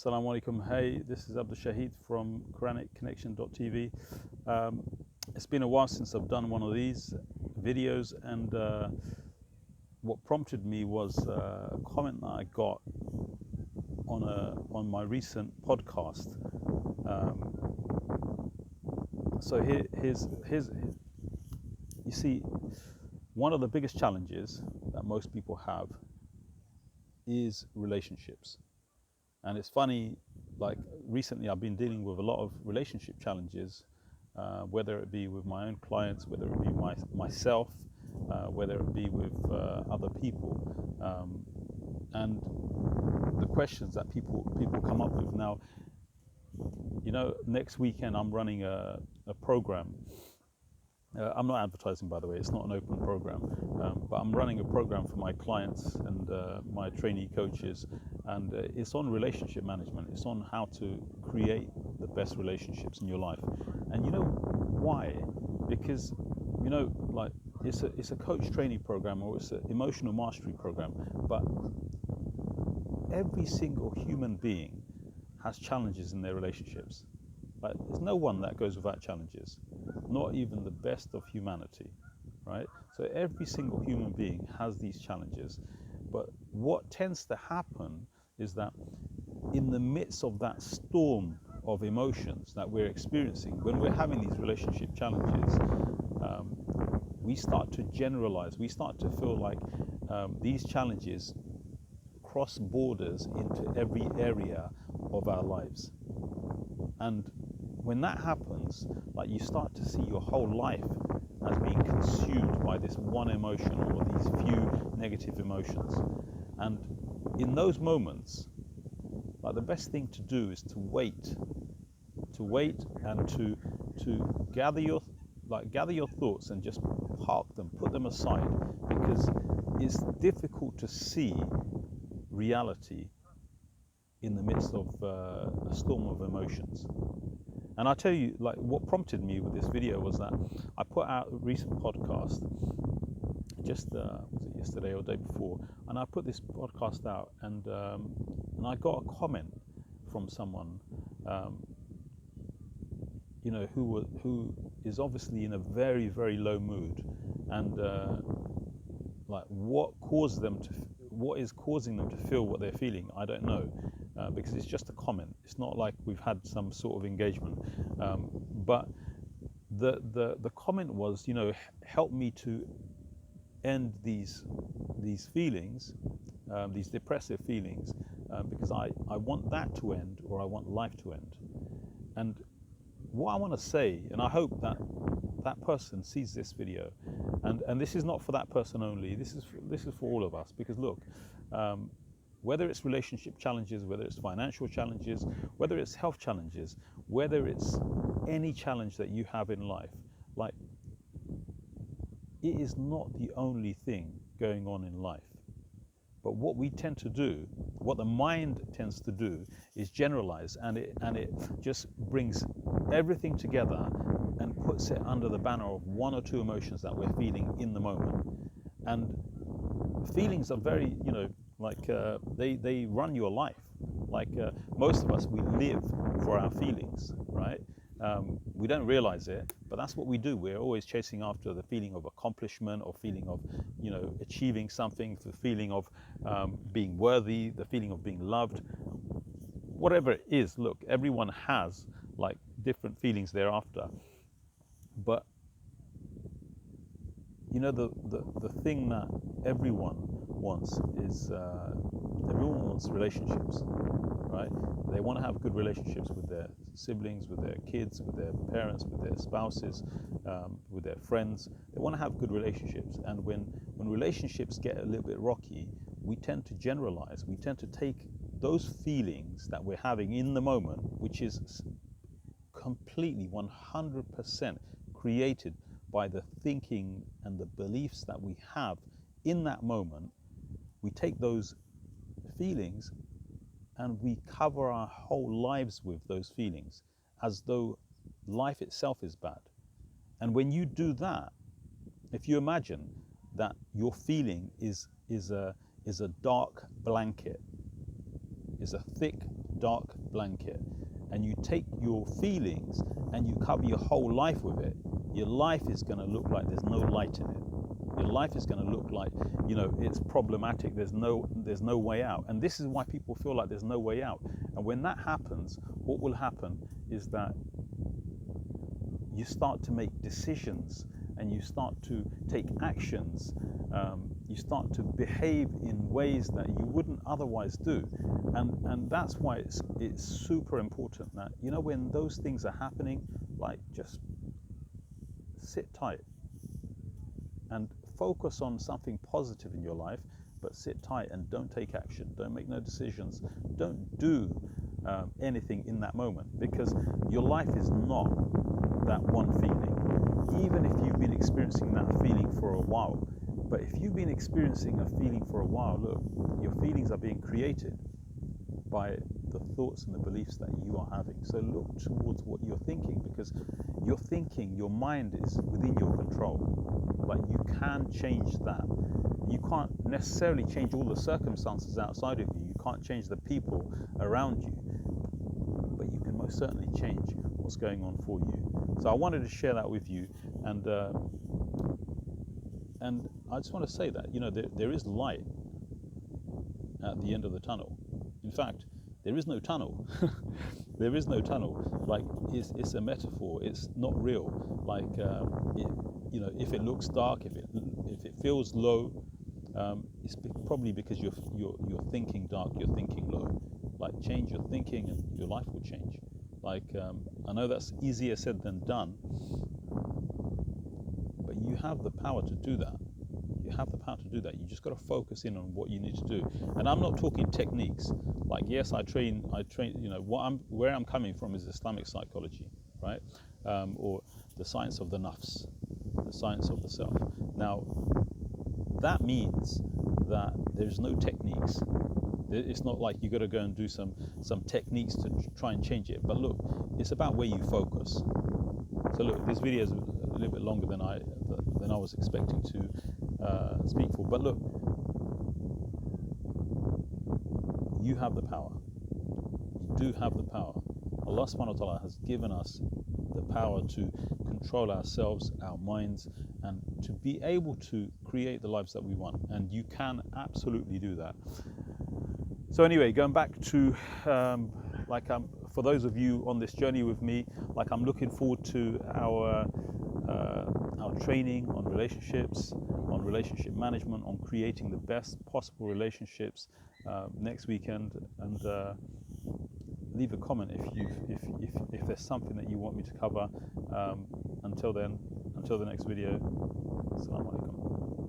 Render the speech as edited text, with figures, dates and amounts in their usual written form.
Assalamu alaikum. Hey, this is Abdul Shahid from QuranicConnection.tv. It's been a while since I've done one of these videos, and what prompted me was a comment that I got on my recent podcast. Here's you see, one of the biggest challenges that most people have is relationships. And it's funny, like recently I've been dealing with a lot of relationship challenges, whether it be with my own clients, whether it be myself, whether it be with other people, and the questions that people come up with. Now, you know, next weekend I'm running a program. I'm not advertising, by the way, it's not an open program, but I'm running a program for my clients and my trainee coaches, and it's on relationship management. It's on how to create the best relationships in your life. And you know why? Because, you know, like it's a coach trainee program, or it's an emotional mastery program, but every single human being has challenges in their relationships. Like, there's no one that goes without challenges, not even the best of humanity, right? So every single human being has these challenges. But what tends to happen is that in the midst of that storm of emotions that we're experiencing, when we're having these relationship challenges, we start to generalize. We start to feel like these challenges cross borders into every area of our lives. And when that happens, like, you start to see your whole life as being consumed by this one emotion or these few negative emotions. And in those moments, like, the best thing to do is to wait and to gather your thoughts and just park them, put them aside, because it's difficult to see reality in the midst of a storm of emotions. And I'll tell you, like, what prompted me with this video was that I put out a recent podcast, just was it yesterday or the day before, and I put this podcast out, and I got a comment from someone, you know, who is obviously in a very, very low mood, and like, what is causing them to feel what they're feeling, I don't know. Because it's just a comment. It's not like we've had some sort of engagement. But the comment was, you know, help me to end these feelings, these depressive feelings, because I want that to end, or I want life to end. And what I want to say, and I hope that that person sees this video, and this is not for that person only. This is for all of us, because look. Whether it's relationship challenges, whether it's financial challenges, whether it's health challenges, whether it's any challenge that you have in life, like, it is not the only thing going on in life. But what we tend to do, what the mind tends to do, is generalize, and it just brings everything together and puts it under the banner of one or two emotions that we're feeling in the moment. And feelings are very, you know, like they run your life. Like most of us, we live for our feelings, right? We don't realize it, but that's what we do. We're always chasing after the feeling of accomplishment, or feeling of, you know, achieving something, the feeling of being worthy, the feeling of being loved, whatever it is. Look, everyone has like different feelings thereafter. But you know, the thing that everyone wants is everyone wants relationships, right? They want to have good relationships with their siblings, with their kids, with their parents, with their spouses, with their friends. They want to have good relationships. And when relationships get a little bit rocky, we tend to generalize. We tend to take those feelings that we're having in the moment, which is completely 100% created by the thinking and the beliefs that we have in that moment. We take those feelings and we cover our whole lives with those feelings, as though life itself is bad. And when you do that, if you imagine that your feeling is a dark blanket, is a thick, dark blanket and you take your feelings and you cover your whole life with it, your life is going to look like there's no light in it. Your life is going to look like, it's problematic. There's no way out. And this is why people feel like there's no way out. And when that happens, what will happen is that you start to make decisions and you start to take actions. You start to behave in ways that you wouldn't otherwise do. And that's why it's super important that, when those things are happening, like, just sit tight and focus on something positive in your life, but sit tight and don't take action. Don't make no decisions. Don't do anything in that moment, because your life is not that one feeling. Even if you've been experiencing that feeling for a while, but if you've been experiencing a feeling for a while, look, your feelings are being created by the thoughts and the beliefs that you are having. So look towards what you're thinking, because your thinking, your mind is within your control. Like, you can change that. You can't necessarily change all the circumstances outside of you. You can't change the people around you, but you can most certainly change what's going on for you. So I wanted to share that with you, and I just want to say that there is light at the end of the tunnel. In fact, there is no tunnel. There is no tunnel. Like, it's a metaphor. It's not real. Like, if it looks dark, if it feels low, it's probably because you're thinking dark, you're thinking low. Like, change your thinking and your life will change. Like, I know that's easier said than done, but you have the power to do that. You have the power to do that. You just got to focus in on what you need to do. And I'm not talking techniques. Like, yes, I train. Where I'm coming from is Islamic psychology, right? Or the science of the nafs, the science of the self. Now, that means that there's no techniques. It's not like you got to go and do some techniques to try and change it. But look, it's about where you focus. So look, this video is a little bit longer than I was expecting to speak for. But look, you have the power. You do have the power. Allah subhanahu wa ta'ala has given us the power to control ourselves, our minds, and to be able to create the lives that we want. And you can absolutely do that. So anyway, going back to for those of you on this journey with me, like, I'm looking forward to our training on relationships, on relationship management, on creating the best possible relationships next weekend. And leave a comment if there's something that you want me to cover. Until then, until the next video, Assalamu alaikum.